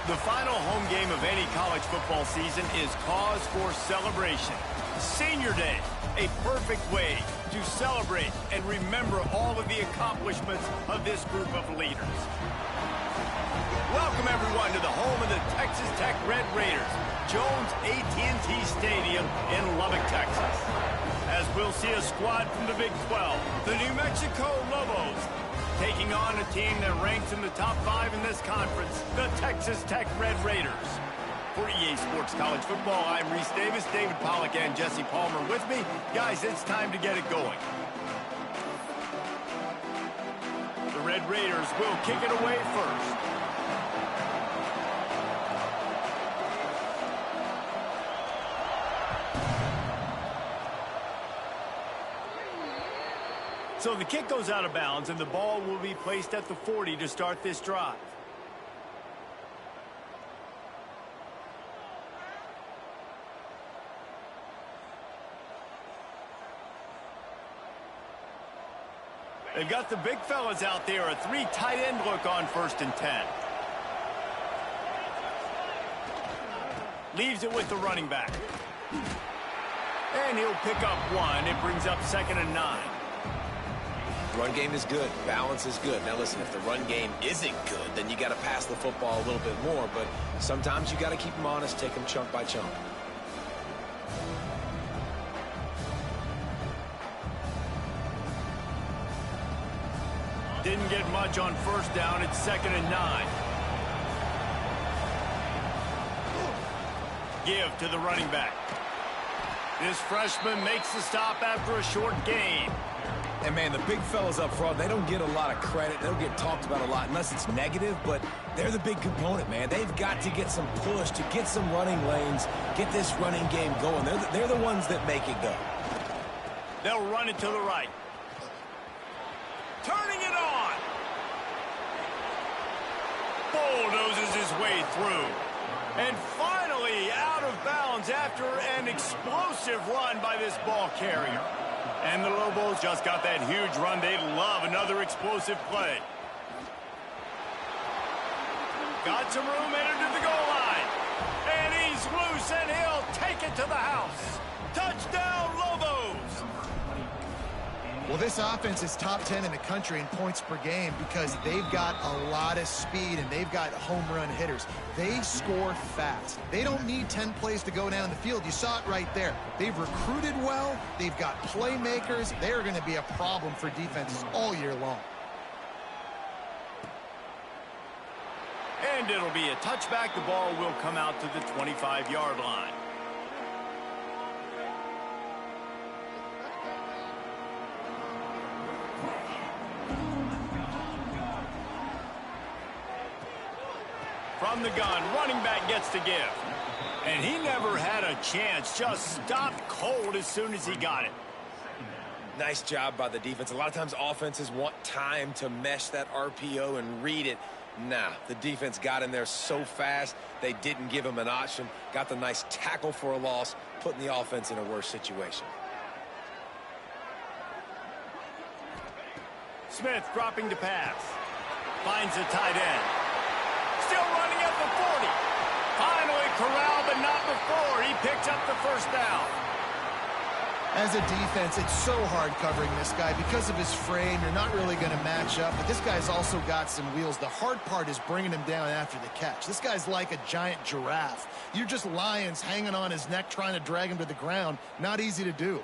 The final home game of any college football season is cause for celebration. Senior Day, a perfect way to celebrate and remember all of the accomplishments of this group of leaders. Welcome, everyone, to the home of the Texas Tech Red Raiders, Jones AT&T Stadium in Lubbock, Texas. As we'll see a squad from the Big 12, the New Mexico Lobos, taking on a team that ranks in the top 5 in this conference, the Texas Tech Red Raiders. For EA Sports College Football, I'm Reese Davis, David Pollack, and Jesse Palmer with me. Guys, it's time to get it going. The Red Raiders will kick it away first. So the kick goes out of bounds, and the ball will be placed at the 40 to start this drive. They've got the big fellas out there, a 3 tight end look on 1st and 10. Leaves it with the running back. And he'll pick up 1. It brings up 2nd and 9. Run game is good. Balance is good. Now, listen, if the run game isn't good, then you got to pass the football a little bit more. But sometimes you got to keep them honest, take them chunk by chunk. Didn't get much on 1st down. It's 2nd and 9. Give to the running back. This freshman makes the stop after a short gain. And, man, the big fellas up front, they don't get a lot of credit. They don't get talked about a lot unless it's negative, but they're the big component, man. They've got to get some push to get some running lanes, get this running game going. They're the ones that make it go. They'll run it to the right. Turning it on. Bulldozes his way through. And finally out of bounds after an explosive run by this ball carrier. And the Lobos just got that huge run. They'd love another explosive play. Got some room, entered to the goal line. And he's loose, and he'll take it to the house. Touchdown, Lobos! Well, this offense is top 10 in the country in points per game because they've got a lot of speed and they've got home run hitters. They score fast. They don't need 10 plays to go down the field. You saw it right there. They've recruited well. They've got playmakers. They're going to be a problem for defenses all year long. And it'll be a touchback. The ball will come out to the 25-yard line. From the gun, running back gets to give. And he never had a chance, just stopped cold as soon as he got it. Nice job by the defense. A lot of times offenses want time to mesh that RPO and read it. Nah, the defense got in there so fast, they didn't give him an option. Got the nice tackle for a loss, putting the offense in a worse situation. Smith dropping to pass. Finds a tight end. Still running at the 40. Finally corralled, but not before. He picks up the 1st down. As a defense, it's so hard covering this guy because of his frame. You're not really going to match up, but this guy's also got some wheels. The hard part is bringing him down after the catch. This guy's like a giant giraffe. You're just lions hanging on his neck trying to drag him to the ground. Not easy to do.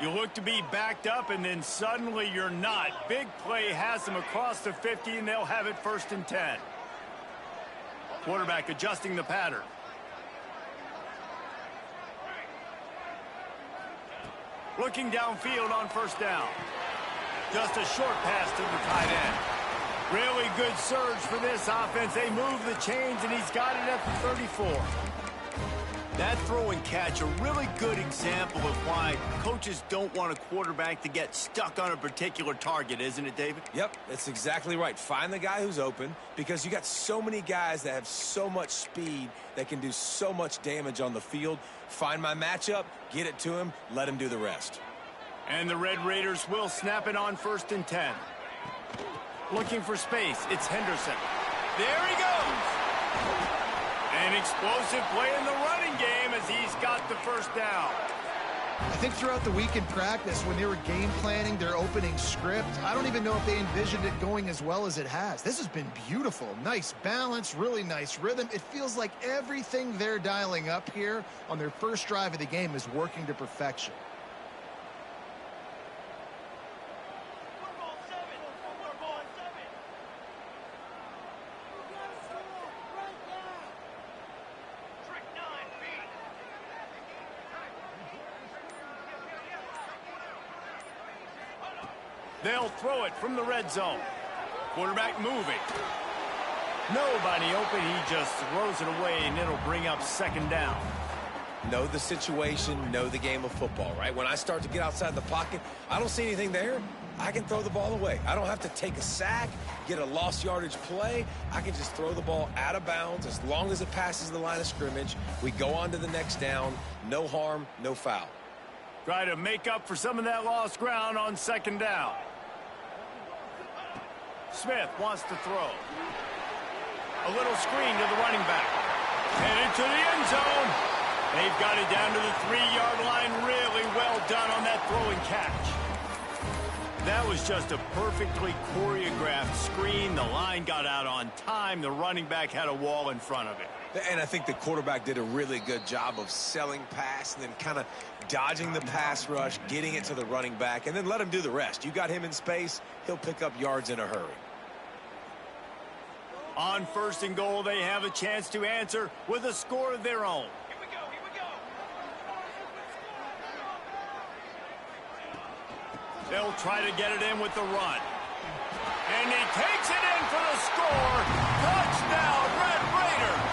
You look to be backed up, and then suddenly you're not. Big play has them across the 50, and they'll have it 1st and 10. Quarterback adjusting the pattern. Looking downfield on 1st down. Just a short pass to the tight end. Really good surge for this offense. They move the chains, and he's got it at the 34. That throw and catch, a really good example of why coaches don't want a quarterback to get stuck on a particular target, isn't it, David? Yep, that's exactly right. Find the guy who's open because you got so many guys that have so much speed that can do so much damage on the field. Find my matchup, get it to him, let him do the rest. And the Red Raiders will snap it on 1st and 10. Looking for space, it's Henderson. There he goes! explosive play in the running game as he's got the first down. I think throughout the week in practice, when they were game planning their opening script, I don't even know if they envisioned it going as well as it has. This has been beautiful. Nice balance, really nice rhythm. It feels like everything they're dialing up here on their first drive of the game is working to perfection. They'll throw it from the red zone. Quarterback moving. Nobody open. He just throws it away, and it'll bring up second down. Know the situation, know the game of football, right? When I start to get outside the pocket, I don't see anything there. I can throw the ball away. I don't have to take a sack, get a lost yardage play. I can just throw the ball out of bounds as long as it passes the line of scrimmage. We go on to the next down. No harm, no foul. Try to make up for some of that lost ground on second down. Smith wants to throw. A little screen to the running back. Headed to the end zone. They've got it down to the 3-yard line. Really well done on that throw and catch. That was just a perfectly choreographed screen. The line got out on time. The running back had a wall in front of it. And I think the quarterback did a really good job of selling pass and then kind of dodging the pass rush, getting it to the running back, and then let him do the rest. You got him in space, he'll pick up yards in a hurry. On first and goal, they have a chance to answer with a score of their own. Here we go, here we go. They'll try to get it in with the run. And he takes it in for the score. Touchdown, Red Raiders.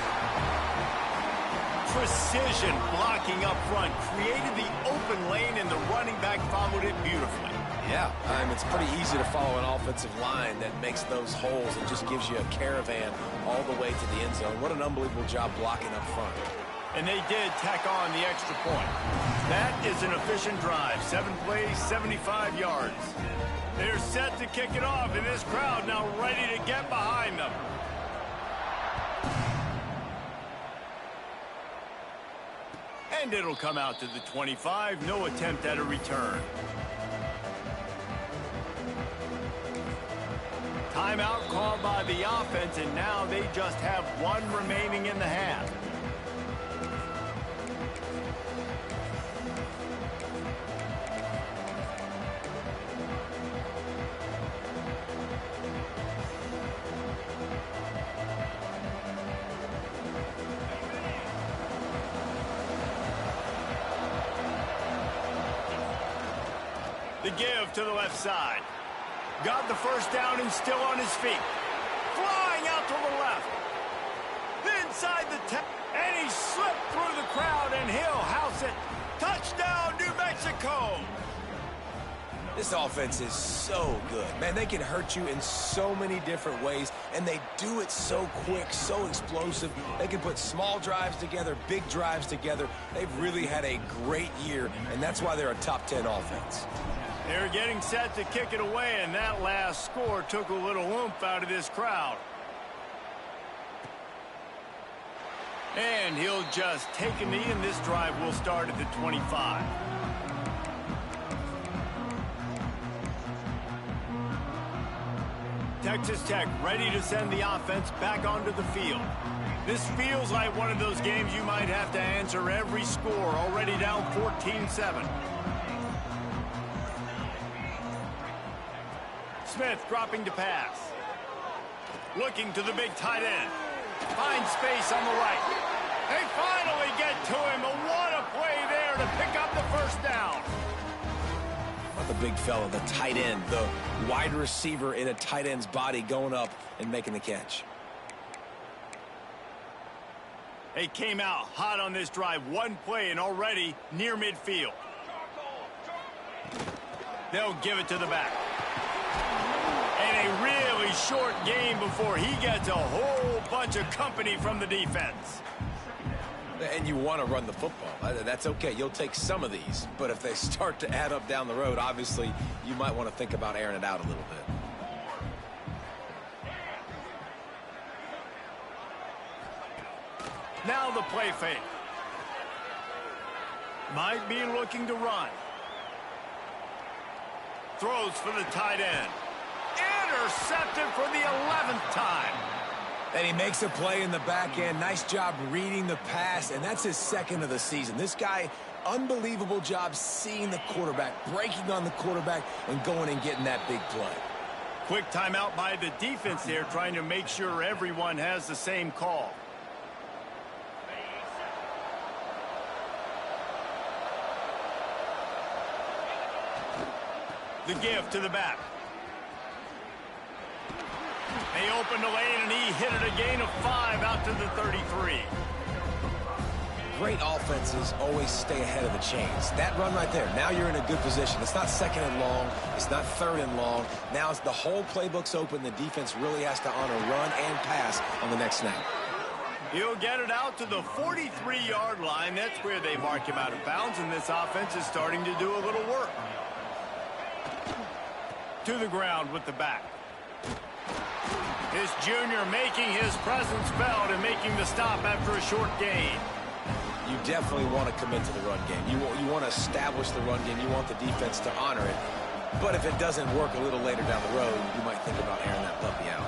Precision blocking up front created the open lane, and the running back followed it beautifully. Yeah, it's pretty easy to follow an offensive line that makes those holes and just gives you a caravan all the way to the end zone. What an unbelievable job blocking up front. And they did tack on the extra point. That is an efficient drive. 7 plays, 75 yards. They're set to kick it off, and this crowd now ready to get behind them. And it'll come out to the 25. No attempt at a return. Timeout called by the offense, and now they just have one remaining in the half. The give to the left side. Got the first down and still on his feet. Flying out to the left. Inside the 10. And he slipped through the crowd, and he'll house it. Touchdown, New Mexico. This offense is so good. Man, they can hurt you in so many different ways, and they do it so quick, so explosive. They can put small drives together, big drives together. They've really had a great year, and that's why they're a top 10 offense. They're getting set to kick it away, and that last score took a little oomph out of this crowd. And he'll just take a knee, and this drive will start at the 25. Texas Tech ready to send the offense back onto the field. This feels like one of those games you might have to answer every score, already down 14-7. Smith dropping to pass. Looking to the big tight end. Finds space on the right. They finally get to him. What a play there to pick up the first down. The big fella, the tight end, the wide receiver in a tight end's body going up and making the catch. They came out hot on this drive. One play and already near midfield. They'll give it to the back. And a really short game before he gets a whole bunch of company from the defense. And you want to run the football. That's okay. You'll take some of these. But if they start to add up down the road, obviously, you might want to think about airing it out a little bit. Now the play fake. Might be looking to run. Throws for the tight end. Intercepted for the 11th time. And he makes a play in the back end. Nice job reading the pass, and that's his second of the season. This guy, unbelievable job seeing the quarterback, breaking on the quarterback, and going and getting that big play. Quick timeout by the defense there, trying to make sure everyone has the same call. The give to the back. They opened the lane, and he hit it a gain of 5 out to the 33. Great offenses always stay ahead of the chains. That run right there, now you're in a good position. It's not second and long. It's not third and long. Now it's the whole playbook's open. The defense really has to honor run and pass on the next snap. He'll get it out to the 43-yard line. That's where they mark him out of bounds, and this offense is starting to do a little work. To the ground with the back. This junior making his presence felt and making the stop after a short gain. You definitely want to commit to the run game. You want to establish the run game. You want the defense to honor it. But if it doesn't work a little later down the road, you might think about airing that puppy out.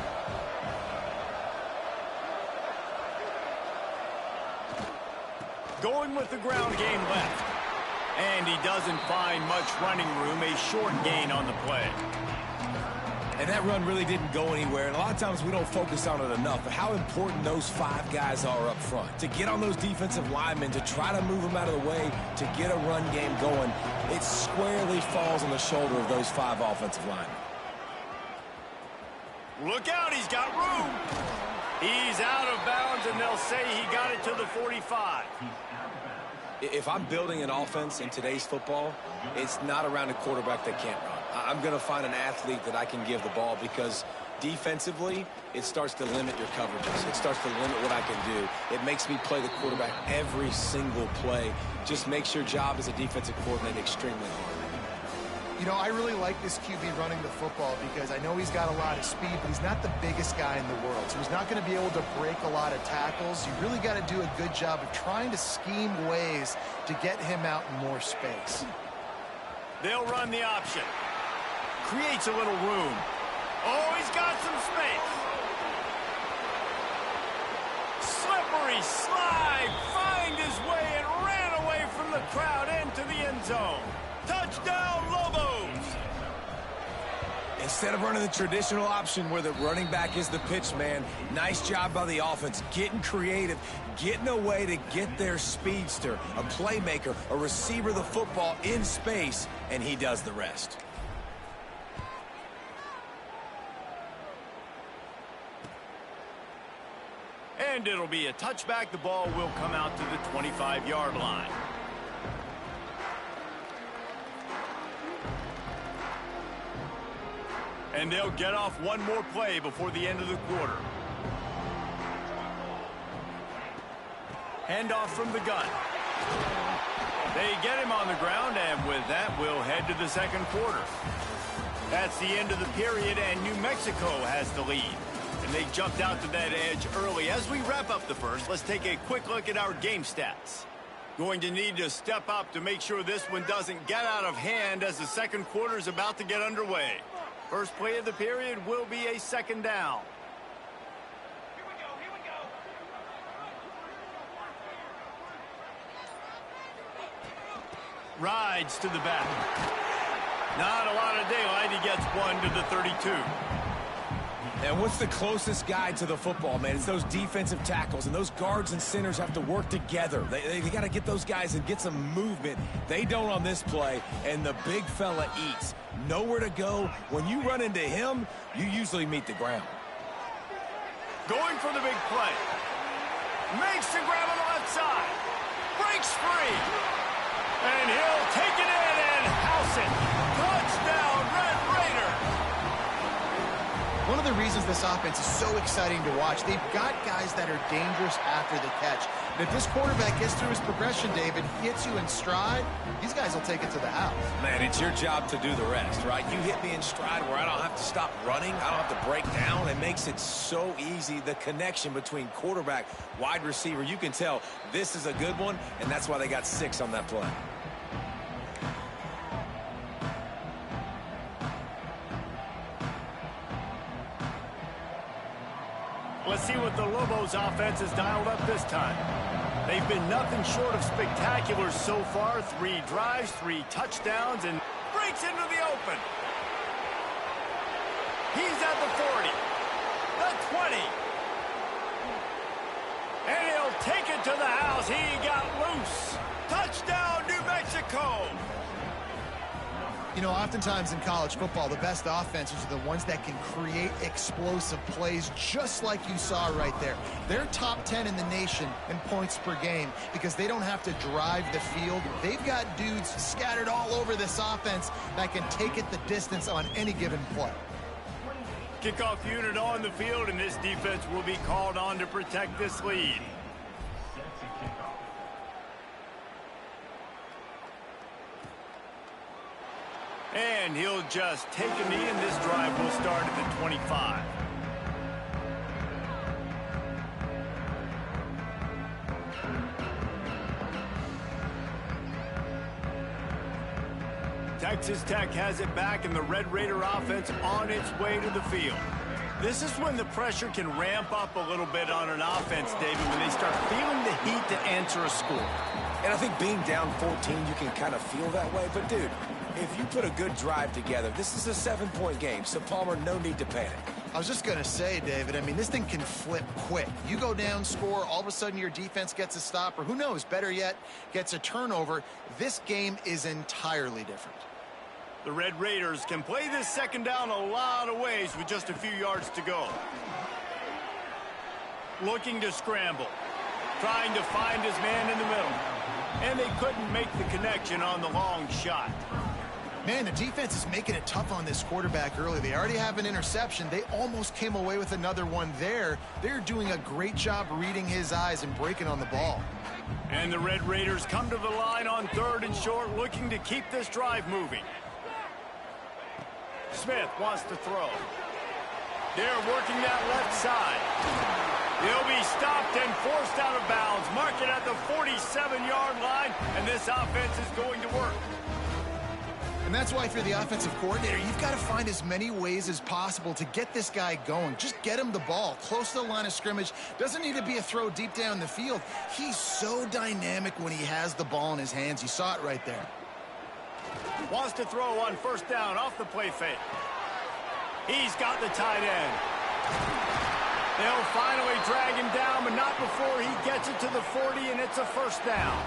Going with the ground game left. And he doesn't find much running room. A short gain on the play. And that run really didn't go anywhere. And a lot of times we don't focus on it enough. But how important those 5 guys are up front. To get on those defensive linemen, to try to move them out of the way, to get a run game going, it squarely falls on the shoulder of those 5 offensive linemen. Look out, he's got room. He's out of bounds, and they'll say he got it to the 45. If I'm building an offense in today's football, it's not around a quarterback that can't run. I'm going to find an athlete that I can give the ball because defensively, it starts to limit your coverages. It starts to limit what I can do. It makes me play the quarterback every single play. Just makes your job as a defensive coordinator extremely hard. You know, I really like this QB running the football because I know he's got a lot of speed, but he's not the biggest guy in the world. So he's not going to be able to break a lot of tackles. You really got to do a good job of trying to scheme ways to get him out in more space. They'll run the option. Creates a little room. Oh, he's got some space. Slippery slide. Find his way and ran away from the crowd into the end zone. Touchdown, Lobos! Instead of running the traditional option where the running back is the pitch man, nice job by the offense, getting creative, getting a way to get their speedster, a playmaker, a receiver the football in space, and he does the rest. And it'll be a touchback. The ball will come out to the 25-yard line. And they'll get off one more play before the end of the quarter. Handoff from the gun. They get him on the ground, and with that, we'll head to the second quarter. That's the end of the period, and New Mexico has the lead. And they jumped out to that edge early. As we wrap up the first, let's take a quick look at our game stats. Going to need to step up to make sure this one doesn't get out of hand as the second quarter is about to get underway. First play of the period will be a second down. Here we go. Rides to the back. Not a lot of daylight. He gets one to the 32. And what's the closest guy to the football, man? It's those defensive tackles, and those guards and centers have to work together. They got to get those guys and get some movement. They don't on this play, and the big fella eats. Nowhere to go. When you run into him, you usually meet the ground. Going for the big play. Makes the grab on the left side. Breaks free. And he'll take it in and house it. Touchdown, Red Raiders. One one of the reasons this offense is so exciting to watch. They've got guys that are dangerous after the catch. And if this quarterback gets through his progression, David, hits you in stride, these guys will take it to the house. Man, it's your job to do the rest, right? You hit me in stride where I don't have to stop running. I don't have to break down. It makes it so easy. The connection between quarterback, wide receiver, you can tell this is a good one, and that's why they got 6 on that play. Let's see what the Lobos offense has dialed up this time. They've been nothing short of spectacular so far. 3 drives, 3 touchdowns, and breaks into the open. He's at the 40, the 20. And he'll take it to the house. He got loose. Touchdown, New Mexico. You know, oftentimes in college football, the best offenses are the ones that can create explosive plays, just like you saw right there. They're top 10 in the nation in points per game because they don't have to drive the field. They've got dudes scattered all over this offense that can take it the distance on any given play. Kickoff unit on the field, and this defense will be called on to protect this lead. And he'll just take a knee, and this drive will start at the 25. Texas Tech has it back, and the Red Raider offense on its way to the field. This is when the pressure can ramp up a little bit on an offense, David, when they start feeling the heat to answer a score. And I think being down 14, you can kind of feel that way. But, dude, if you put a good drive together, this is a 7-point game. So, Palmer, no need to panic. I was just going to say, David, I mean, this thing can flip quick. You go down, score, all of a sudden your defense gets a stop, or who knows, better yet, gets a turnover. This game is entirely different. The Red Raiders can play this second down a lot of ways with just a few yards to go. Looking to scramble. Trying to find his man in the middle. And they couldn't make the connection on the long shot. Man, the defense is making it tough on this quarterback early. They already have an interception. They almost came away with another one there. They're doing a great job reading his eyes and breaking on the ball. And the Red Raiders come to the line on 3rd and short, looking to keep this drive moving. Smith wants to throw. They're working that left side. He'll be stopped and forced out of bounds. Mark it at the 47-yard line, and this offense is going to work. And that's why, if you're the offensive coordinator, you've got to find as many ways as possible to get this guy going. Just get him the ball close to the line of scrimmage. Doesn't need to be a throw deep down the field. He's so dynamic when he has the ball in his hands. You saw it right there. Wants to throw on 1st down off the play fake. He's got the tight end. They'll finally drag him down, but not before he gets it to the 40, and it's a 1st down.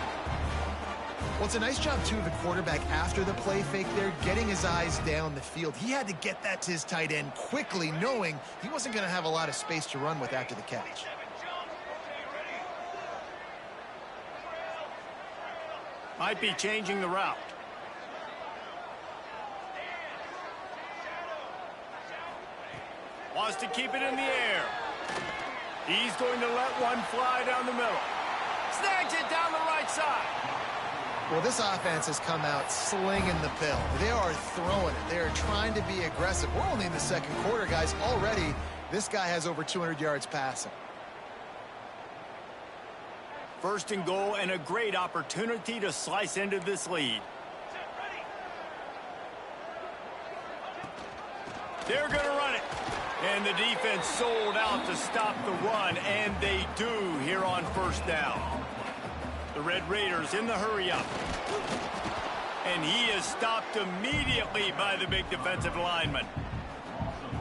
Well, it's a nice job, too, of the quarterback after the play fake there, getting his eyes down the field. He had to get that to his tight end quickly, knowing he wasn't going to have a lot of space to run with after the catch. Might be changing the route. Wants to keep it in the air. He's going to let one fly down the middle. Snags it down the right side. Well, this offense has come out slinging the pill. They are throwing it. They are trying to be aggressive. We're only in the 2nd quarter, guys. Already, this guy has over 200 yards passing. 1st and goal, and a great opportunity to slice into this lead. They're going to run it. And the defense sold out to stop the run, and they do here on 1st down. The Red Raiders in the hurry-up. And he is stopped immediately by the big defensive lineman.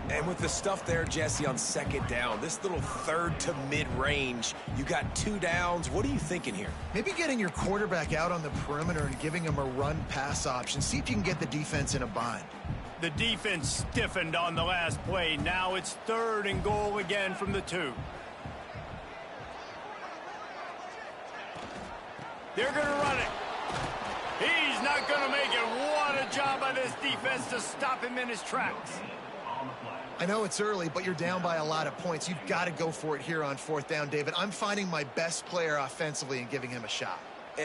And with the stuff there, Jesse, on 2nd down, this little 3rd to mid-range, you got 2 downs. What are you thinking here? Maybe getting your quarterback out on the perimeter and giving him a run-pass option. See if you can get the defense in a bind. The defense stiffened on the last play. Now it's 3rd and goal again from the 2. They're going to run it. He's not going to make it. What a job by this defense to stop him in his tracks. I know it's early, but you're down by a lot of points. You've got to go for it here on 4th down, David. I'm finding my best player offensively and giving him a shot.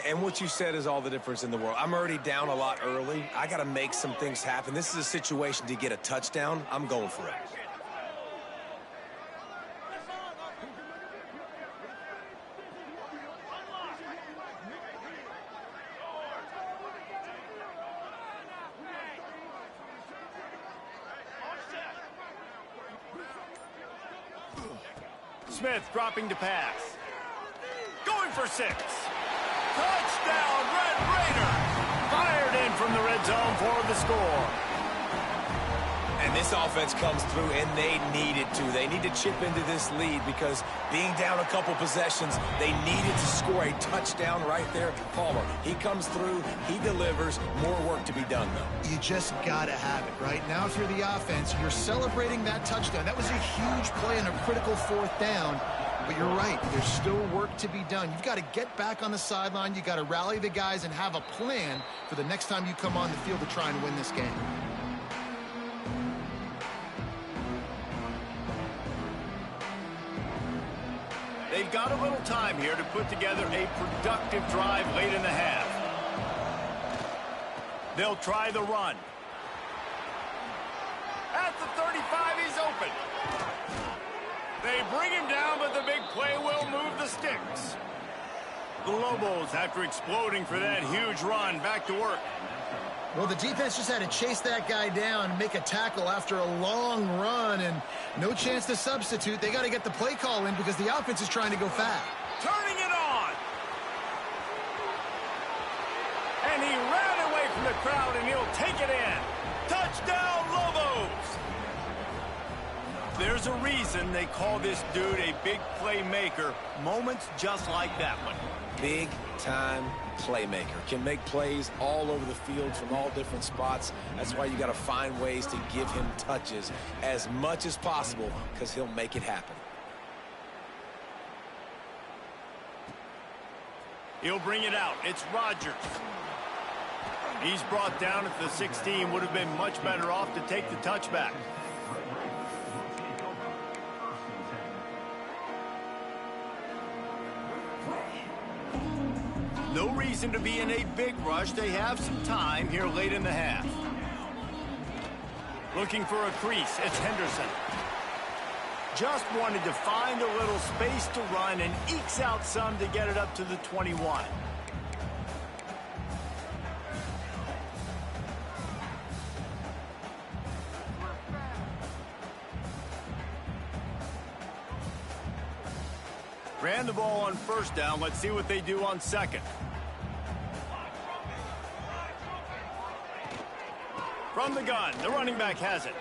And what you said is all the difference in the world. I'm already down a lot early. I got to make some things happen. This is a situation to get a touchdown. I'm going for it. Smith dropping to pass. Going for 6. Touchdown, Red Raiders! Fired in from the red zone for the score. And this offense comes through, and they needed to. They need to chip into this lead because being down a couple possessions, they needed to score a touchdown right there. Palmer, he comes through, he delivers. More work to be done, though. You just got to have it, right? Now, if you're the offense, you're celebrating that touchdown. That was a huge play in a critical 4th down. But you're right, there's still work to be done. You've got to get back on the sideline. You've got to rally the guys and have a plan for the next time you come on the field to try and win this game. They've got a little time here to put together a productive drive late in the half. They'll try the run. At the 35, he's open. They bring him down, but the big play will move the sticks. The Lobos, after exploding for that huge run, back to work. Well, the defense just had to chase that guy down, make a tackle after a long run, and no chance to substitute. They got to get the play call in because the offense is trying to go fast. Turning it on. And he ran away from the crowd, and he'll take it in. Touchdown, Lobos! There's a reason they call this dude a big playmaker. Moments just like that one. Big-time playmaker. Can make plays all over the field from all different spots. That's why you got to find ways to give him touches as much as possible because he'll make it happen. He'll bring it out. It's Rodgers. He's brought down at the 16. Would have been much better off to take the touchback. No reason to be in a big rush. They have some time here late in the half. Looking for a crease. It's Henderson. Just wanted to find a little space to run and ekes out some to get it up to the 21. Ran the ball on 1st down. Let's see what they do on 2nd. From the gun, the running back has it.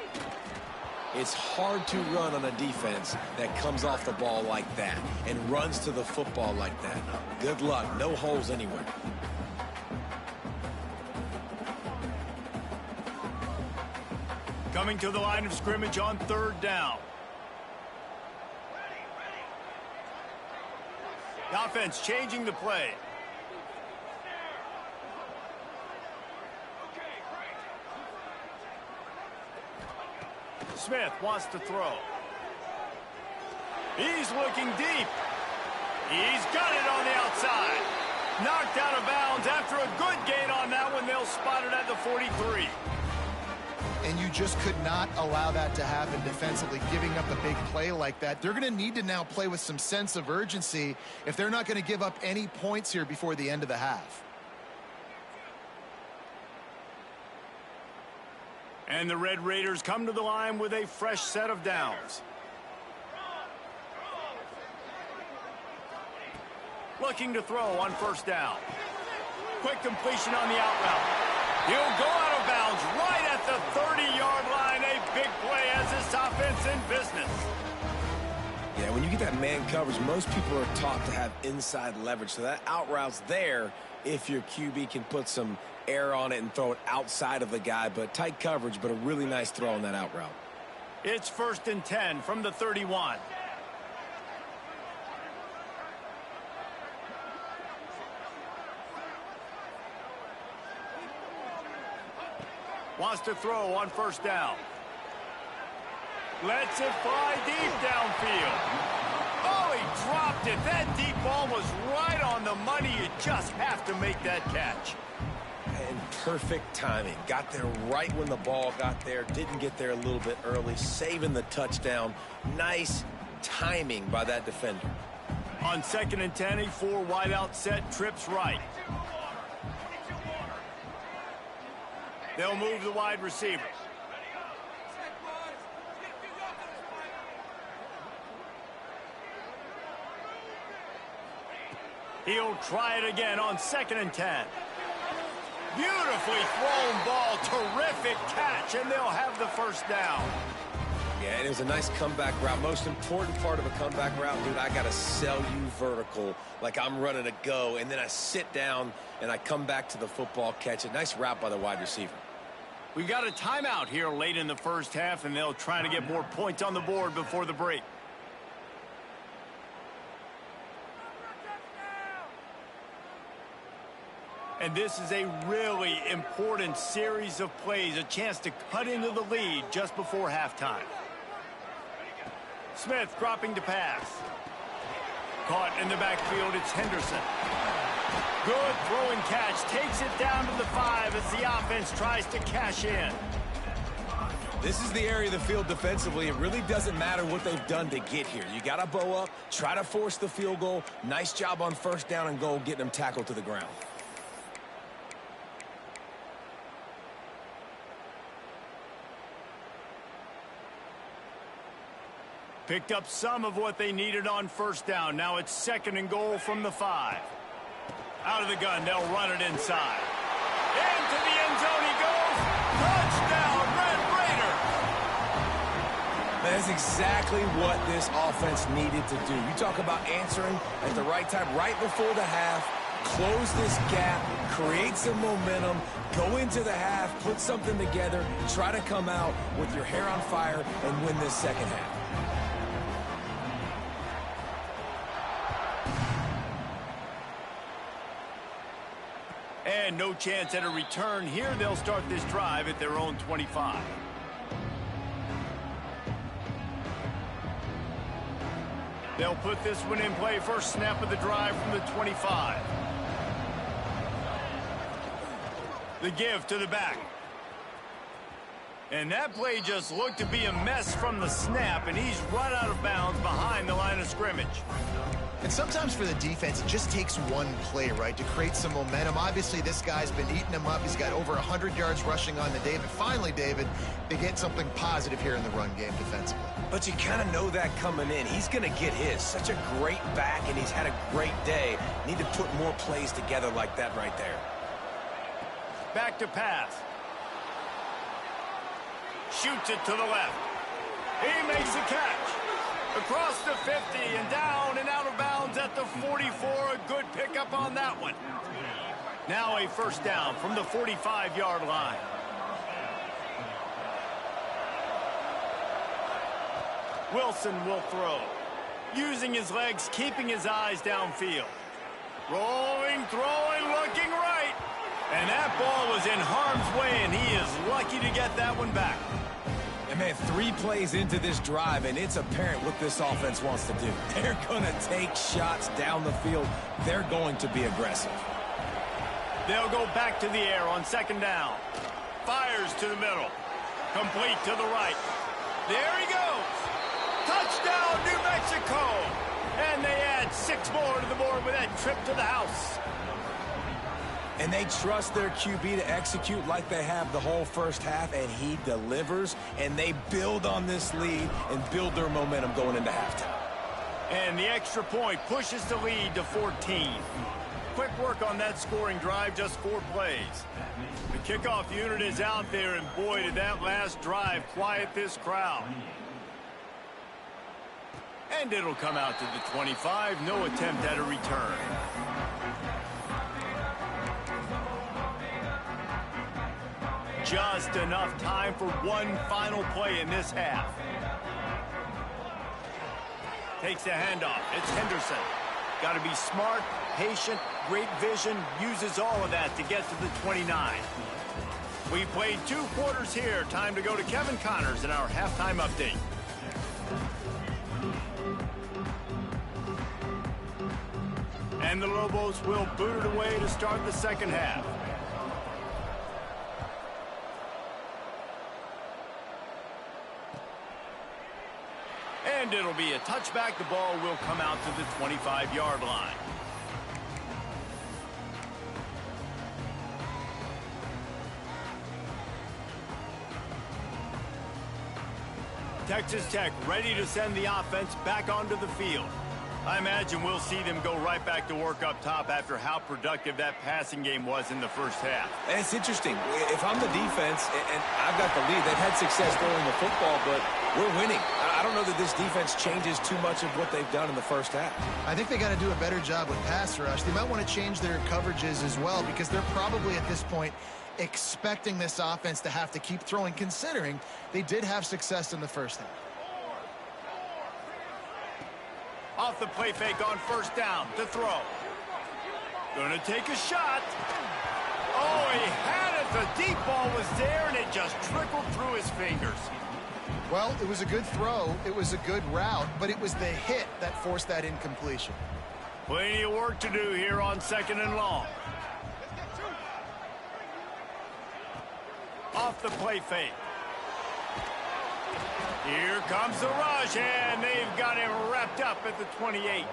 It's hard to run on a defense that comes off the ball like that and runs to the football like that. Good luck. No holes anywhere. Coming to the line of scrimmage on 3rd down. The offense changing the play. Smith wants to throw. He's looking deep. He's got it on the outside. Knocked out of bounds after a good gain on that one. They'll spot it at the 43. And you just could not allow that to happen defensively, giving up a big play like that. They're going to need to now play with some sense of urgency if they're not going to give up any points here before the end of the half. And the Red Raiders come to the line with a fresh set of downs. Looking to throw on 1st down. Quick completion on the out route. He'll go out of bounds right at the 30-yard line. A big play as this offense in business. Yeah, when you get that man coverage, most people are taught to have inside leverage. So that out route's there if your QB can put some air on it and throw it outside of the guy. But tight coverage, but a really nice throw on that out route. It's 1st and 10 from the 31. Wants to throw on 1st down. Lets it fly deep downfield. Oh, he dropped it. That deep ball was right on the money. You just have to make that catch. And perfect timing. Got there right when the ball got there. Didn't get there a little bit early. Saving the touchdown. Nice timing by that defender. On 2nd and 10, a 4 wide out set, trips right. They'll move the wide receiver. He'll try it again on 2nd and 10. Beautifully thrown ball, terrific catch, and they'll have the first down. Yeah, and it was a nice comeback route. Most important part of a comeback route, dude, I got to sell you vertical like I'm running a go, and then I sit down and I come back to the football, catch it. Nice route by the wide receiver. We got a timeout here late in the first half, and they'll try to get more points on the board before the break. And this is a really important series of plays, a chance to cut into the lead just before halftime. Smith dropping to pass. Caught in the backfield, it's Henderson. Good throwing catch, takes it down to the 5 as the offense tries to cash in. This is the area of the field defensively. It really doesn't matter what they've done to get here. You got to bow up, try to force the field goal. Nice job on 1st down and goal, getting them tackled to the ground. Picked up some of what they needed on 1st down. Now it's 2nd and goal from the 5. Out of the gun, they'll run it inside. Into the end zone he goes. Touchdown, Red Raider. That's exactly what this offense needed to do. You talk about answering at the right time, right before the half, close this gap, create some momentum, go into the half, put something together, try to come out with your hair on fire and win this 2nd half. And no chance at a return here. They'll start this drive at their own 25. They'll put this one in play. First snap of the drive from the 25. The give to the back. And that play just looked to be a mess from the snap, and he's run out of bounds behind the line of scrimmage. And sometimes for the defense, it just takes one play, right, to create some momentum. Obviously, this guy's been eating him up. He's got over 100 yards rushing on the day. But finally, David, they get something positive here in the run game defensively. But you kind of know that coming in. He's going to get his. Such a great back, and he's had a great day. Need to put more plays together like that right there. Back to pass. Shoots it to the left. He makes the catch. Across the 50 and down and out of bounds at the 44. A good pickup on that one. Now a 1st down from the 45-yard line. Wilson will throw. Using his legs, keeping his eyes downfield. Rolling, throwing, looking right. And that ball was in harm's way, and he is lucky to get that one back. And man, 3 plays into this drive, and it's apparent what this offense wants to do. They're going to take shots down the field. They're going to be aggressive. They'll go back to the air on 2nd down. Fires to the middle. Complete to the right. There he goes. Touchdown, New Mexico. And they add 6 more to the board with that trip to the house. And they trust their QB to execute like they have the whole 1st half, and he delivers, and they build on this lead and build their momentum going into halftime. And the extra point pushes the lead to 14. Quick work on that scoring drive, just 4 plays. The kickoff unit is out there, and boy, did that last drive quiet this crowd. And it'll come out to the 25. No attempt at a return. Just enough time for one final play in this half. Takes the handoff. It's Henderson. Got to be smart, patient, great vision. Uses all of that to get to the 29. We played 2 quarters here. Time to go to Kevin Connors in our halftime update. And the Lobos will boot it away to start the second half. And it'll be a touchback. The ball will come out to the 25-yard line. Texas Tech ready to send the offense back onto the field. I imagine we'll see them go right back to work up top after how productive that passing game was in the first half. And it's interesting. If I'm the defense and I've got the lead, they've had success throwing the football, but we're winning. I don't know that this defense changes too much of what they've done in the first half. I think they got to do a better job with pass rush. They might want to change their coverages as well, because they're probably at this point expecting this offense to have to keep throwing, considering they did have success in the first half. Off the play fake on first down to throw. Gonna take a shot. Oh, he had it. The deep ball was there, and it just trickled through his fingers. Well, it was a good throw. It was a good route, but it was the hit that forced that incompletion. Plenty of work to do here on 2nd and long. Off the play fake. Here comes the rush, and they've got him wrapped up at the 28.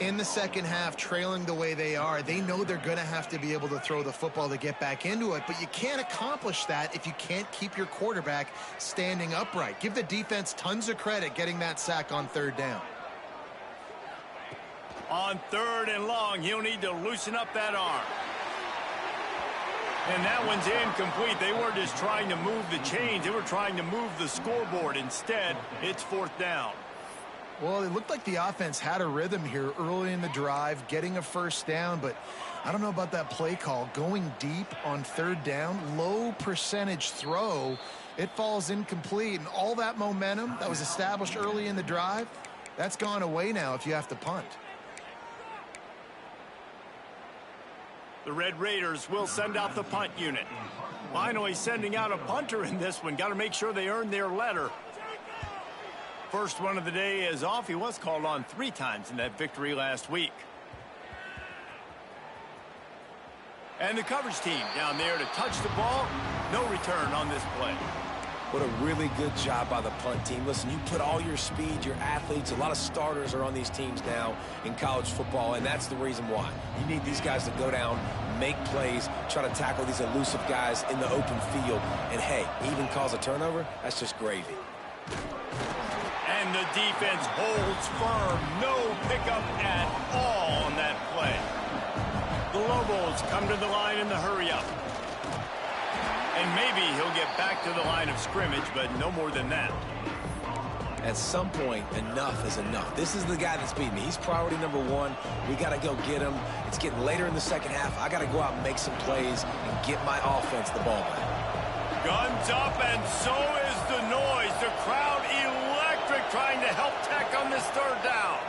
In the second half, trailing the way they are, they know they're going to have to be able to throw the football to get back into it, but you can't accomplish that if you can't keep your quarterback standing upright. Give the defense tons of credit getting that sack on 3rd down. On 3rd and long, he'll need to loosen up that arm. And that one's incomplete. They weren't just trying to move the chains. They were trying to move the scoreboard. Instead, it's 4th down. Well, it looked like the offense had a rhythm here early in the drive, getting a first down, but I don't know about that play call. Going deep on 3rd down, low percentage throw, it falls incomplete, and all that momentum that was established early in the drive, that's gone away now if you have to punt. The Red Raiders will send out the punt unit. Finally sending out a punter in this one. Got to make sure they earn their letter. First one of the day is off. He was called on 3 times in that victory last week. And the coverage team down there to touch the ball. No return on this play. What a really good job by the punt team. Listen, you put all your speed, your athletes, a lot of starters are on these teams now in college football, and that's the reason why. You need these guys to go down, make plays, try to tackle these elusive guys in the open field, and hey, even cause a turnover, that's just gravy. And the defense holds firm. No pickup at all on that play. The Lobos come to the line in the hurry-up. And maybe he'll get back to the line of scrimmage, but no more than that. At some point, enough is enough. This is the guy that's beating me. He's priority number 1. We got to go get him. It's getting later in the second half. I got to go out and make some plays and get my offense the ball back. Guns up, and so is the noise. The crowd electric, trying to help Tech on this 3rd down.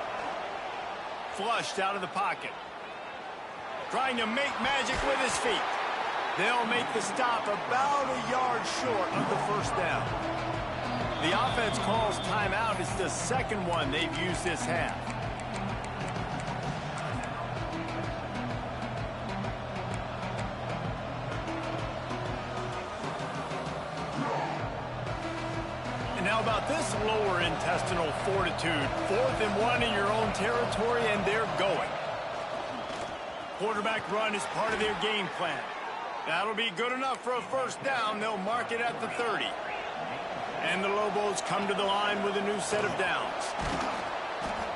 Flushed out of the pocket. Trying to make magic with his feet. They'll make the stop about a yard short of the 1st down. The offense calls timeout. It's the 2nd one they've used this half. And how about this lower intestinal fortitude? 4th and 1 in your own territory, and they're going. Quarterback run is part of their game plan. That'll be good enough for a 1st down. They'll mark it at the 30. And the Lobos come to the line with a new set of downs.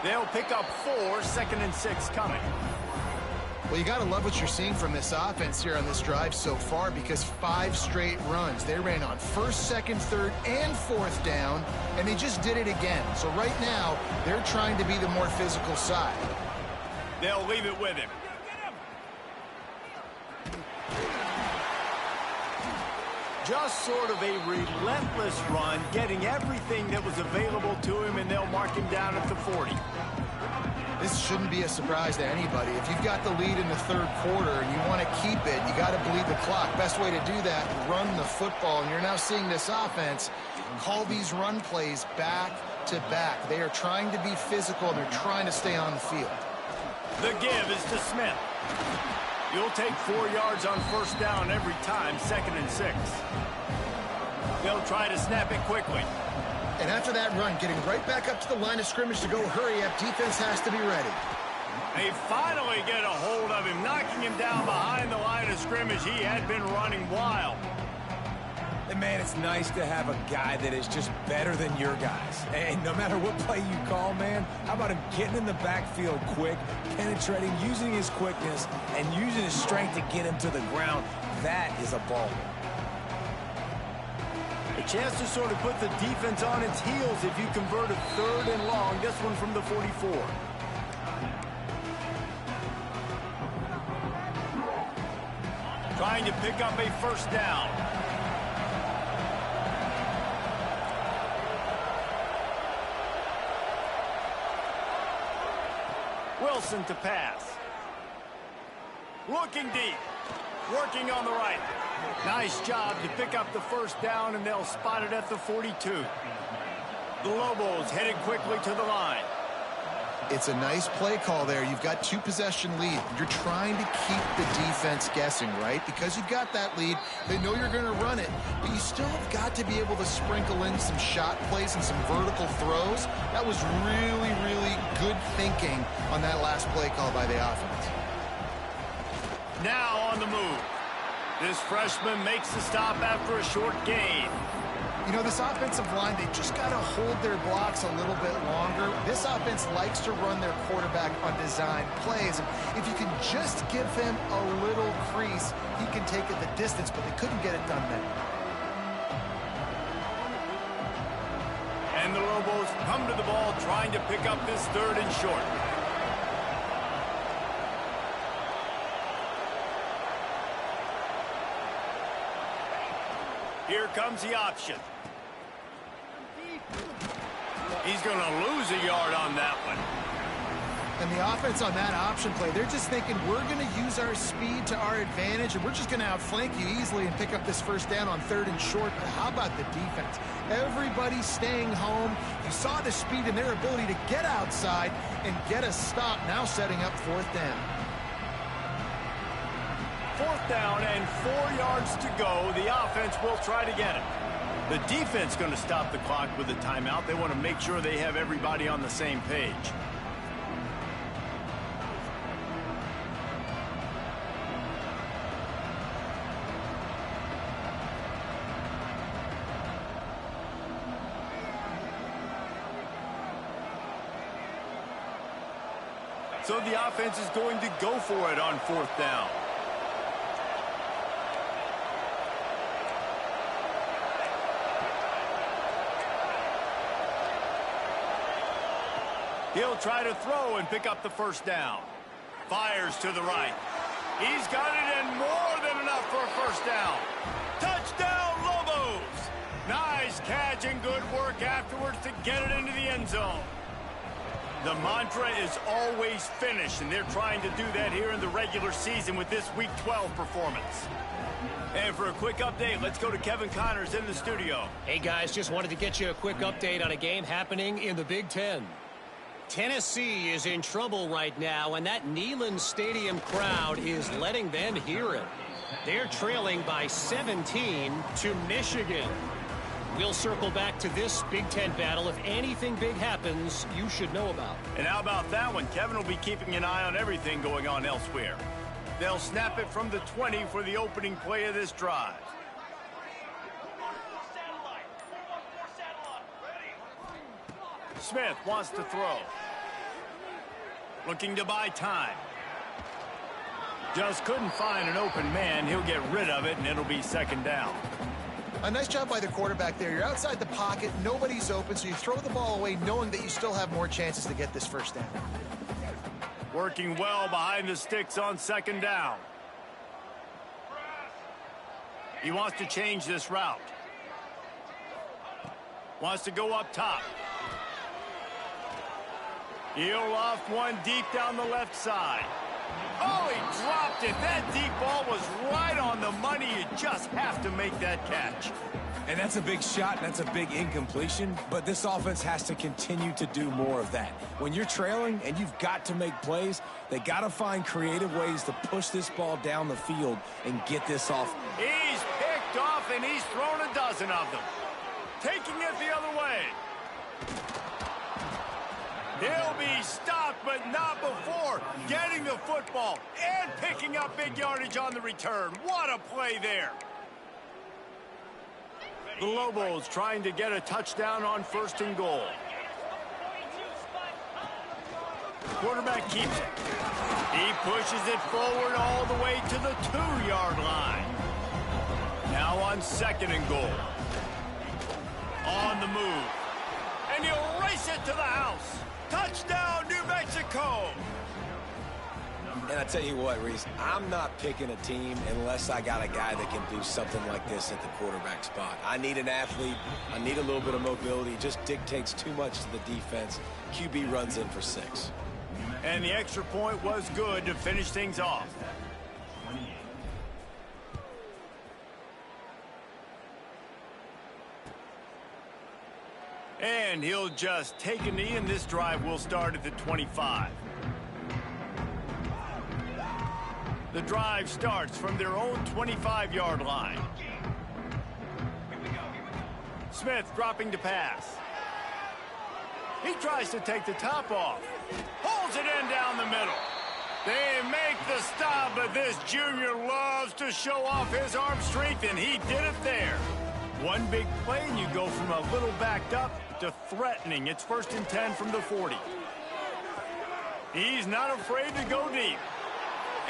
They'll pick up 4, 2nd and 6 coming. Well, you got to love what you're seeing from this offense here on this drive so far, because 5 straight runs. They ran on 1st, 2nd, 3rd, and 4th down, and they just did it again. So right now, they're trying to be the more physical side. They'll leave it with him. Just sort of a relentless run, getting everything that was available to him, and they'll mark him down at the 40. This shouldn't be a surprise to anybody. If you've got the lead in the 3rd quarter and you want to keep it, you got to bleed the clock. Best way to do that, run the football. And you're now seeing this offense call these run plays back to back. They are trying to be physical, and they're trying to stay on the field. The give is to Smith. You'll take 4 yards on first down every time, 2nd and 6. They'll try to snap it quickly. And after that run, getting right back up to the line of scrimmage to go hurry up, defense has to be ready. They finally get a hold of him, knocking him down behind the line of scrimmage. He had been running wild. And man, it's nice to have a guy that is just better than your guys. And no matter what play you call, man, how about him getting in the backfield quick, penetrating, using his quickness, and using his strength to get him to the ground. That is a ball. A chance to sort of put the defense on its heels if you convert a 3rd and long. This one from the 44. Trying to pick up a first down. Wilson to pass. Looking deep. Working on the right. Nice job to pick up the first down, and they'll spot it at the 42. The Lobos headed quickly to the line. It's a nice play call there. You've got 2-possession lead. You're trying to keep the defense guessing, right? Because you've got that lead, they know you're going to run it, but you still have got to be able to sprinkle in some shot plays and some vertical throws. That was really, really good thinking on that last play call by the offense. Now on the move. This freshman makes the stop after a short gain. You know, this offensive line, they just got to hold their blocks a little bit longer. This offense likes to run their quarterback on design plays. And if you can just give him a little crease, he can take it the distance, but they couldn't get it done then. And the Lobos come to the ball trying to pick up this 3rd and short. Here comes the option. He's going to lose a yard on that one. And the offense on that option play, they're just thinking we're going to use our speed to our advantage, and we're just going to outflank you easily and pick up this first down on 3rd and short. But how about the defense? Everybody staying home. You saw the speed and their ability to get outside and get a stop, now setting up 4th down. 4th down and 4 yards to go. The offense will try to get it. The defense going to stop the clock with a timeout. They want to make sure they have everybody on the same page. So the offense is going to go for it on 4th down. He'll try to throw and pick up the first down. Fires to the right. He's got it and more than enough for a first down. Touchdown, Lobos! Nice catch and good work afterwards to get it into the end zone. The mantra is always finish, and they're trying to do that here in the regular season with this Week 12 performance. And for a quick update, let's go to Kevin Connors in the studio. Hey, guys, just wanted to get you a quick update on a game happening in the Big Ten. Tennessee is in trouble right now, and that Neyland Stadium crowd is letting them hear it. They're trailing by 17 to Michigan. We'll circle back to this Big Ten battle. If anything big happens, you should know about. And how about that one? Kevin will be keeping an eye on everything going on elsewhere. They'll snap it from the 20 for the opening play of this drive. Smith wants to throw. Looking to buy time. Just couldn't find an open man. He'll get rid of it, and it'll be 2nd down. A nice job by the quarterback there. You're outside the pocket. Nobody's open, so you throw the ball away knowing that you still have more chances to get this first down. Working well behind the sticks on 2nd down. He wants to change this route. Wants to go up top. He'll off one deep down the left side. Oh, he dropped it. That deep ball was right on the money. You just have to make that catch. And that's a big shot, and that's a big incompletion, but this offense has to continue to do more of that. When you're trailing and you've got to make plays, they got to find creative ways to push this ball down the field and get this off. He's picked off, and he's thrown a dozen of them. Taking it the other way. He'll be stopped, but not before getting the football and picking up big yardage on the return. What a play there. The Lobos trying to get a touchdown on 1st and goal. Quarterback keeps it. He pushes it forward all the way to the 2-yard line. Now on 2nd and goal. On the move. And he'll race it to the house. Touchdown, New Mexico! And I tell you what, Reese, I'm not picking a team unless I got a guy that can do something like this at the quarterback spot. I need an athlete. I need a little bit of mobility. It just dictates too much to the defense. QB runs in for 6. And the extra point was good to finish things off. And he'll just take a knee, and this drive will start at the 25. The drive starts from their own 25-yard line. Smith dropping to pass. He tries to take the top off. Pulls it in down the middle. They make the stop, but this junior loves to show off his arm strength, and he did it there. One big play, and you go from a little backed up to threatening. It's 1st and 10 from the 40. He's not afraid to go deep.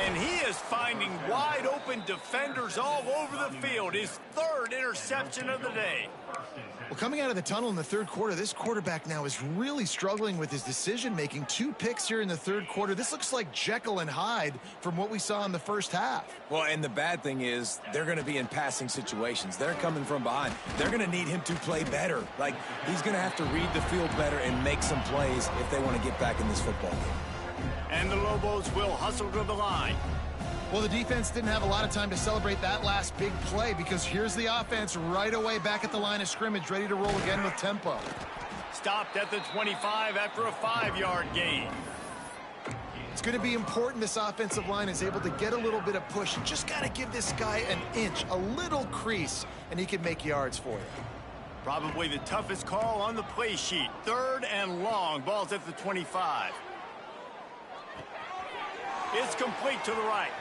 And he is finding wide open defenders all over the field. His 3rd interception of the day. Well, coming out of the tunnel in the 3rd quarter, this quarterback now is really struggling with his decision-making. 2 picks here in the 3rd quarter. This looks like Jekyll and Hyde from what we saw in the 1st half. Well, and the bad thing is they're going to be in passing situations. They're coming from behind. They're going to need him to play better. Like, he's going to have to read the field better and make some plays if they want to get back in this football game. And the Lobos will hustle to the line. Well, the defense didn't have a lot of time to celebrate that last big play because here's the offense right away back at the line of scrimmage, ready to roll again with tempo. Stopped at the 25 after a 5-yard gain. It's going to be important this offensive line is able to get a little bit of push. You just got to give this guy an inch, a little crease, and he can make yards for you. Probably the toughest call on the play sheet. 3rd and long. Ball's at the 25. It's complete to the right.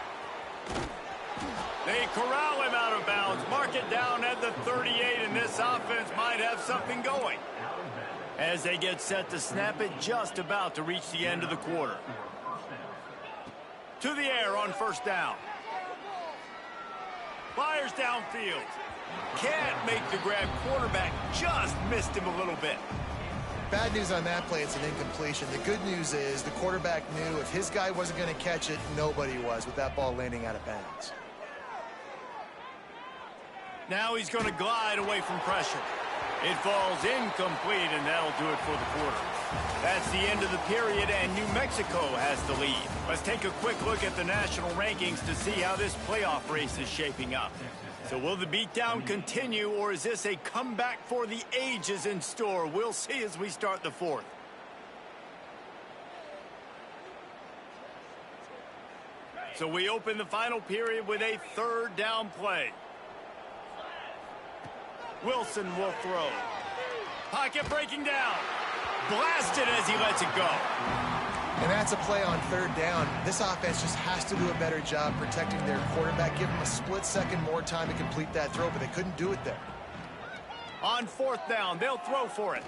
They corral him out of bounds. Mark it down at the 38, and this offense might have something going. As they get set to snap it, just about to reach the end of the quarter. To the air on 1st down. Fires downfield. Can't make the grab. Quarterback just missed him a little bit. Bad news on that play, it's an incompletion. The good news is the quarterback knew if his guy wasn't going to catch it, nobody was with that ball landing out of bounds. Now he's going to glide away from pressure. It falls incomplete, and that'll do it for the quarter. That's the end of the period, and New Mexico has the lead. Let's take a quick look at the national rankings to see how this playoff race is shaping up. So will the beatdown continue, or is this a comeback for the ages in store? We'll see as we start the 4th. So we open the final period with a 3rd down play. Wilson will throw. Pocket breaking down. Blasted as he lets it go. And that's a play on 3rd down. This offense just has to do a better job protecting their quarterback. Give him a split second more time to complete that throw, but they couldn't do it there. On 4th down, they'll throw for it.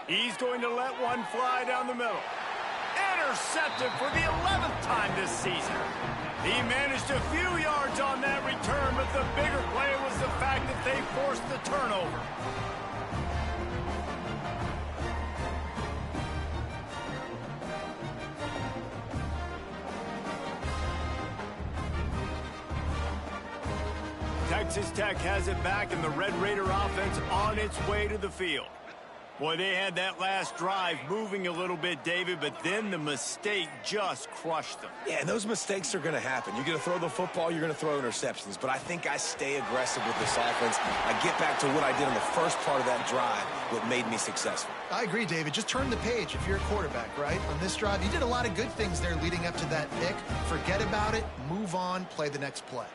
He's going to let one fly down the middle. Intercepted for the 11th time this season. He managed a few yards on that return, but the bigger play was the fact that they forced the turnover. Texas Tech has it back, and the Red Raider offense on its way to the field. Boy, they had that last drive moving a little bit, David, but then the mistake just crushed them. Yeah, and those mistakes are going to happen. You're going to throw the football, you're going to throw interceptions. But I think I stay aggressive with this offense. I get back to what I did in the first part of that drive, what made me successful. I agree, David. Just turn the page if you're a quarterback, right? On this drive, you did a lot of good things there leading up to that pick. Forget about it, move on, play the next play.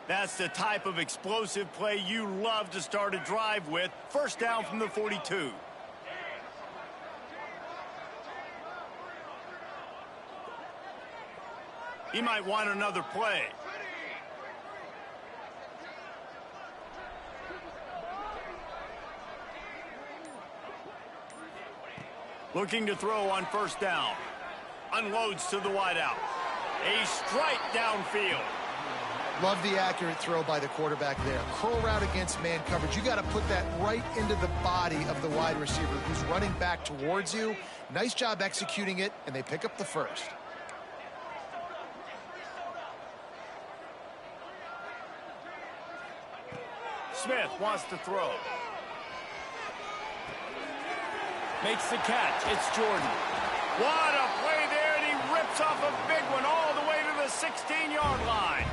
That's the type of explosive play you love to start a drive with. First down from the 42. He might want another play. Looking to throw on first down. Unloads to the wideout. A strike downfield. Love the accurate throw by the quarterback there. Curl route against man coverage. You got to put that right into the body of the wide receiver who's running back towards you. Nice job executing it, and they pick up the first. Smith wants to throw. Makes the catch. It's Jordan. What a play there, and he rips off a big one all the way to the 16-yard line.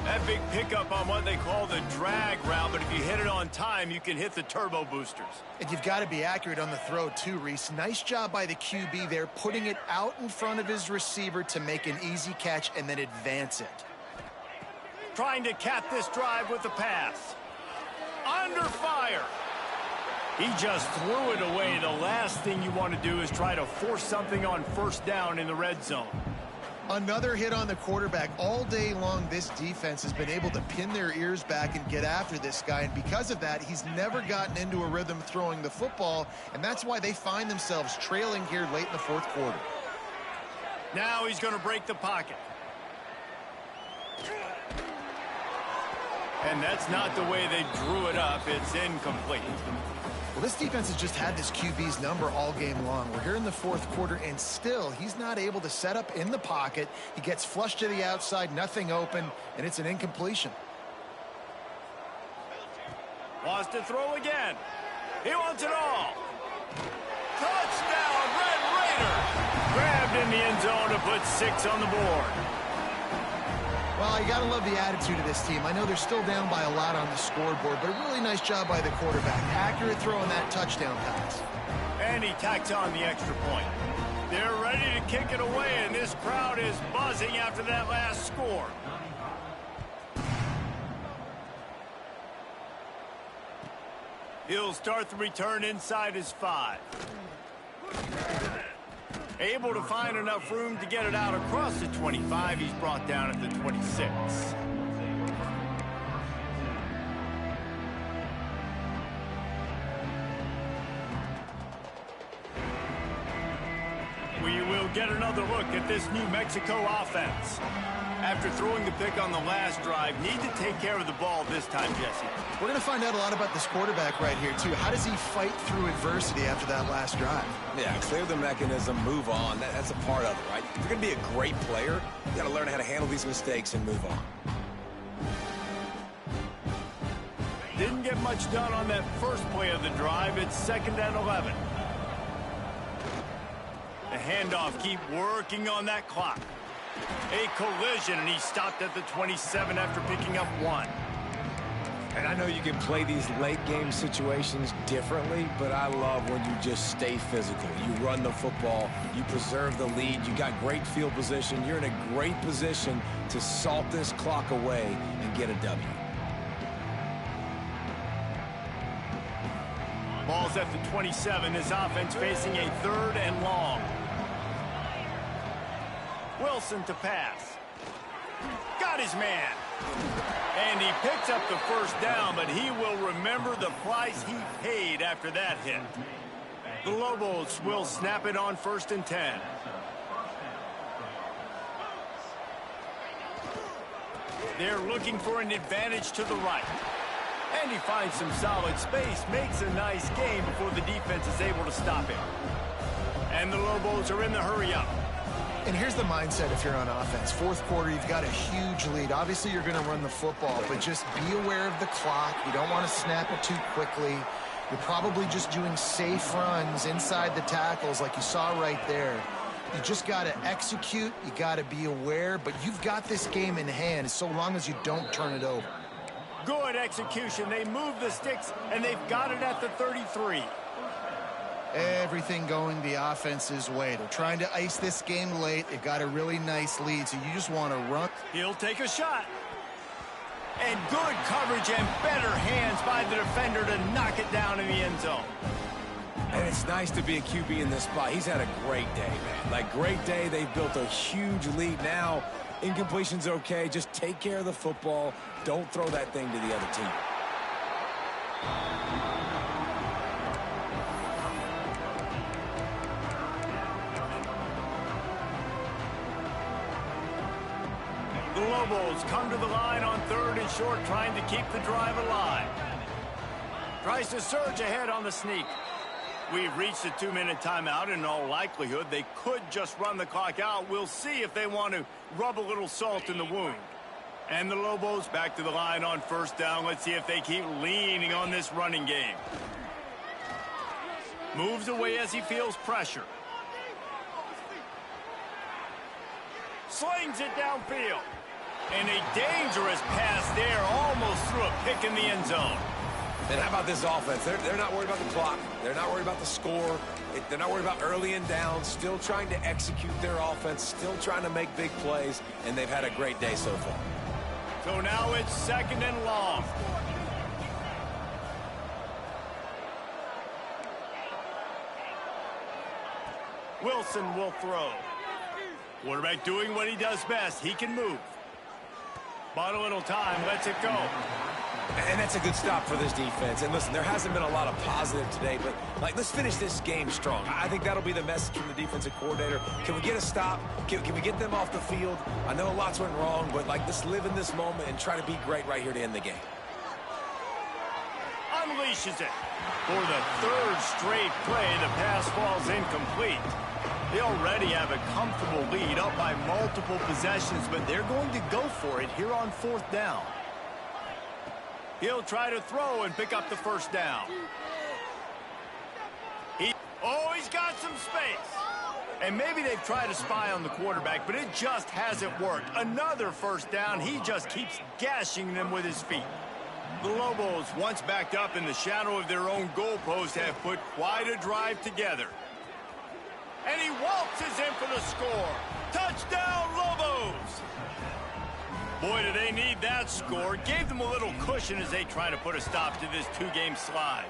That big pickup on what they call the drag route, but if you hit it on time, you can hit the turbo boosters. And you've got to be accurate on the throw too, Reese. Nice job by the QB there, putting it out in front of his receiver to make an easy catch and then advance it. Trying to cap this drive with the pass. Under fire. He just threw it away. The last thing you want to do is try to force something on first down in the red zone. Another hit on the quarterback. All day long, this defense has been able to pin their ears back and get after this guy, and because of that, he's never gotten into a rhythm throwing the football, and that's why they find themselves trailing here late in the fourth quarter. Now he's going to break the pocket. And that's not the way they drew it up. It's incomplete. Well, this defense has just had this QB's number all game long. We're here in the fourth quarter, and still, he's not able to set up in the pocket. He gets flushed to the outside, nothing open, and it's an incompletion. Wants to throw again. He wants it all. Touchdown, Red Raiders! Grabbed in the end zone to put 6 on the board. Well, you got to love the attitude of this team. I know they're still down by a lot on the scoreboard, but a really nice job by the quarterback. Accurate throw on that touchdown pass. And he tacks on the extra point. They're ready to kick it away, and this crowd is buzzing after that last score. He'll start the return inside his 5. Able to find enough room to get it out across the 25. He's brought down at the 26. We will get another look at this New Mexico offense. After throwing the pick on the last drive, need to take care of the ball this time, Jesse. We're going to find out a lot about this quarterback right here, too. How does he fight through adversity after that last drive? Yeah, clear the mechanism, move on. That's a part of it, right? If you're going to be a great player, you got to learn how to handle these mistakes and move on. Didn't get much done on that first play of the drive. It's 2nd and 11. The handoff, keep working on that clock. A collision, and he stopped at the 27 after picking up 1. And I know you can play these late-game situations differently, but I love when you just stay physical. You run the football, you preserve the lead, you got great field position. You're in a great position to salt this clock away and get a W. Ball's at the 27. This offense facing a 3rd and long. Wilson to pass. Got his man. And he picks up the first down, but he will remember the price he paid after that hit. The Lobos will snap it on 1st and 10. They're looking for an advantage to the right. And he finds some solid space, makes a nice game before the defense is able to stop him. And the Lobos are in the hurry up. And here's the mindset if you're on offense. Fourth quarter, you've got a huge lead. Obviously, you're going to run the football, but just be aware of the clock. You don't want to snap it too quickly. You're probably just doing safe runs inside the tackles like you saw right there. You just got to execute. You got to be aware, but you've got this game in hand so long as you don't turn it over. Good execution. They move the sticks, and they've got it at the 33. Everything going the offense's way. They're trying to ice this game late. They've got a really nice lead, so you just want to run. He'll take a shot. And good coverage and better hands by the defender to knock it down in the end zone. And it's nice to be a QB in this spot. He's had a great day, man. Like, great day. They've built a huge lead now. Incompletion's okay. Just take care of the football. Don't throw that thing to the other team. The Lobos come to the line on 3rd and short, trying to keep the drive alive. Tries to surge ahead on the sneak. We've reached a 2-minute timeout, and in all likelihood, they could just run the clock out. We'll see if they want to rub a little salt in the wound. And the Lobos back to the line on 1st down. Let's see if they keep leaning on this running game. Moves away as he feels pressure. Slings it downfield. And a dangerous pass there, almost threw a pick in the end zone. And how about this offense? They're not worried about the clock. They're not worried about the score. They're not worried about early and down. Still trying to execute their offense. Still trying to make big plays. And they've had a great day so far. So now it's 2nd and long. Wilson will throw. Quarterback doing what he does best. He can move. Bought a little time. Lets it go. And that's a good stop for this defense. And listen, there hasn't been a lot of positive today, but let's finish this game strong. I think that'll be the message from the defensive coordinator. Can we get a stop? Can we get them off the field? I know lots went wrong, but let's live in this moment and try to be great right here to end the game. Unleashes it. For the 3rd straight play, the pass falls incomplete. They already have a comfortable lead up by multiple possessions, but they're going to go for it here on 4th down. He'll try to throw and pick up the 1st down. He's got some space. And maybe they've tried to spy on the quarterback, but it just hasn't worked. Another 1st down. He just keeps gashing them with his feet. The Lobos, once backed up in the shadow of their own goalpost, have put quite a drive together. And he waltzes in for the score. Touchdown, Lobos! Boy, do they need that score. Gave them a little cushion as they try to put a stop to this 2-game slide.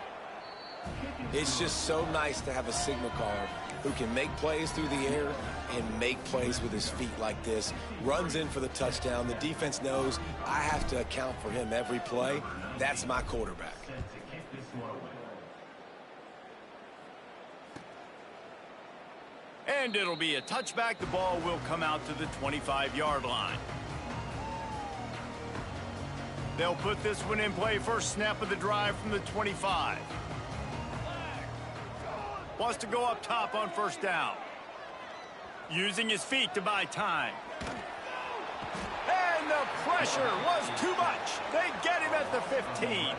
It's just so nice to have a signal caller who can make plays through the air and make plays with his feet like this. Runs in for the touchdown. The defense knows I have to account for him every play. That's my quarterback. And it'll be a touchback. The ball will come out to the 25-yard line. They'll put this one in play. First snap of the drive from the 25. Wants to go up top on 1st down. Using his feet to buy time. And the pressure was too much. They get him at the 15.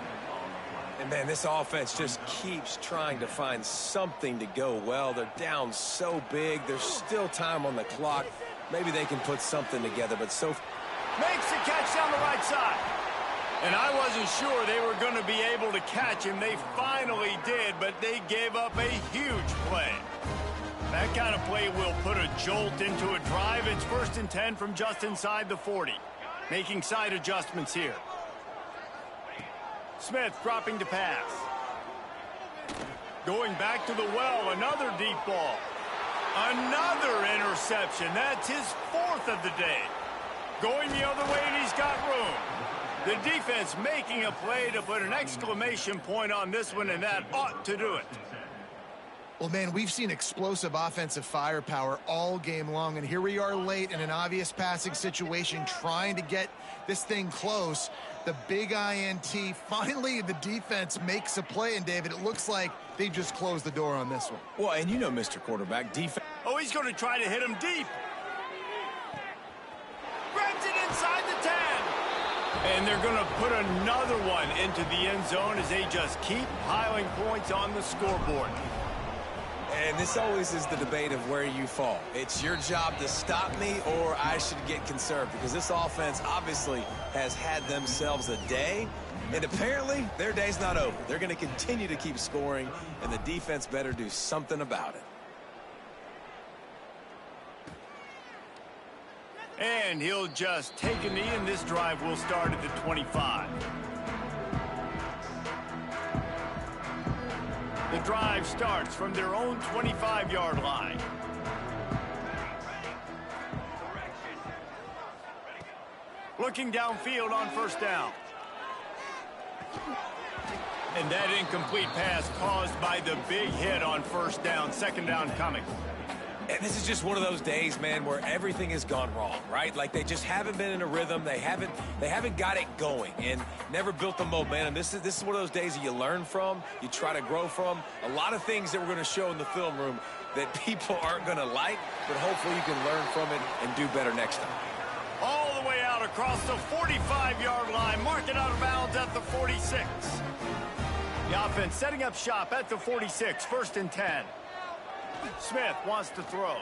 And, man, this offense just keeps trying to find something to go well. They're down so big. There's still time on the clock. Maybe they can put something together, but so... Makes the catch down the right side. And I wasn't sure they were going to be able to catch him. They finally did, but they gave up a huge play. That kind of play will put a jolt into a drive. It's 1st and 10 from just inside the 40. Making side adjustments here. Smith dropping to pass. Going back to the well, another deep ball. Another interception. That's his 4th of the day. Going the other way, and he's got room. The defense making a play to put an exclamation point on this one, and that ought to do it. Well, man, we've seen explosive offensive firepower all game long, and here we are late in an obvious passing situation trying to get this thing close. The big INT, finally the defense makes a play, and David, it looks like they just closed the door on this one. Well, and you know, Mr. Quarterback, defense... Oh, he's going to try to hit him deep. inside the 10. And they're going to put another one into the end zone as they just keep piling points on the scoreboard. And this always is the debate of where you fall. It's your job to stop me, or I should get conserved, because this offense obviously has had themselves a day, and apparently their day's not over. They're going to continue to keep scoring, and the defense better do something about it. And he'll just take a knee, and this drive will start at the 25. The drive starts from their own 25-yard line. Looking downfield on first down. And that incomplete pass caused by the big hit on first down. Second down coming. And this is just one of those days, man, where everything has gone wrong, right? Like they just haven't been in a rhythm. They haven't got it going and never built the momentum. This is one of those days that you learn from, you try to grow from. A lot of things that we're going to show in the film room that people aren't going to like, but hopefully you can learn from it and do better next time. All the way out across the 45-yard line, mark it out of bounds at the 46. The offense setting up shop at the 46, 1st and 10. Smith wants to throw.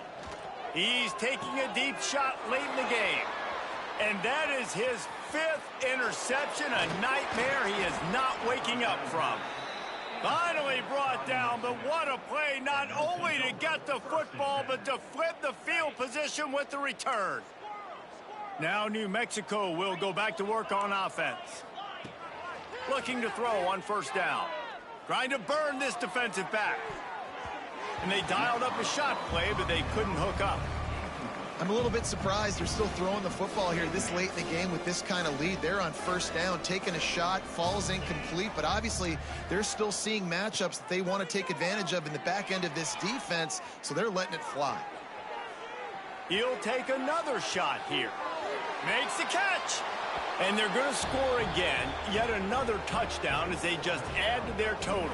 He's taking a deep shot late in the game. And that is his 5th interception, a nightmare he is not waking up from. Finally brought down, but what a play, not only to get the football, but to flip the field position with the return. Now New Mexico will go back to work on offense. Looking to throw on first down. Trying to burn this defensive back. And they dialed up a shot play, but they couldn't hook up. I'm a little bit surprised they're still throwing the football here this late in the game with this kind of lead. They're on first down, taking a shot, falls incomplete, but obviously they're still seeing matchups that they want to take advantage of in the back end of this defense, so they're letting it fly. He'll take another shot here. Makes the catch. And they're going to score again. Yet another touchdown as they just add to their total.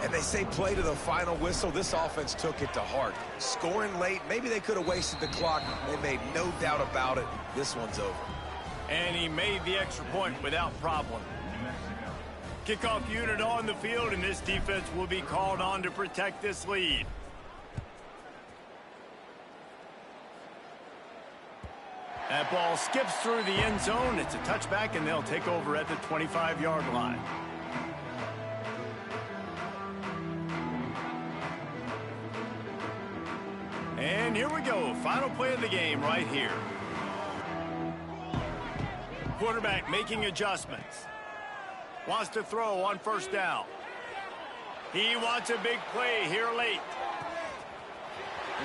And they say play to the final whistle. This offense took it to heart. Scoring late, maybe they could have wasted the clock. They made no doubt about it. This one's over. And he made the extra point without problem. Kickoff unit on the field, and this defense will be called on to protect this lead. That ball skips through the end zone. It's a touchback, and they'll take over at the 25-yard line. And here we go. Final play of the game right here. Quarterback making adjustments. Wants to throw on first down. He wants a big play here late.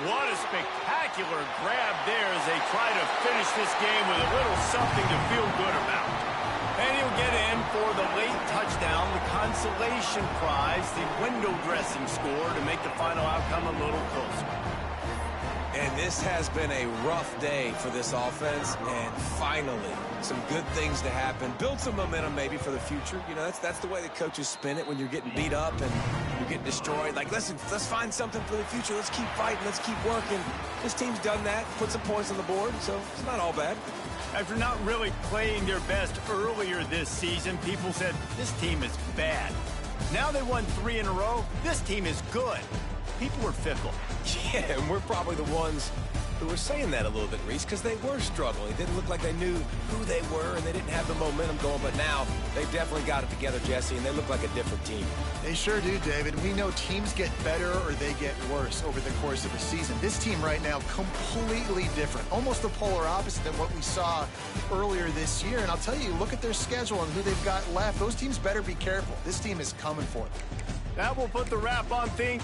What a spectacular grab there as they try to finish this game with a little something to feel good about. And he'll get in for the late touchdown, the consolation prize, the window dressing score to make the final outcome a little closer. And this has been a rough day for this offense, and finally, some good things to happen. Build some momentum maybe for the future. You know, that's the way the coaches spin it when you're getting beat up and you're getting destroyed. Like, listen, let's find something for the future. Let's keep fighting. Let's keep working. This team's done that, put some points on the board, so it's not all bad. After not really playing their best earlier this season, people said, this team is bad. Now they won 3 in a row. This team is good. People were fickle. Yeah, and we're probably the ones who were saying that a little bit, Reese, because they were struggling. It didn't look like they knew who they were, and they didn't have the momentum going. But now they've definitely got it together, Jesse, and they look like a different team. They sure do, David. We know teams get better or they get worse over the course of a season. This team right now, completely different. Almost the polar opposite than what we saw earlier this year. And I'll tell you, look at their schedule and who they've got left. Those teams better be careful. This team is coming for them. That will put the wrap on things.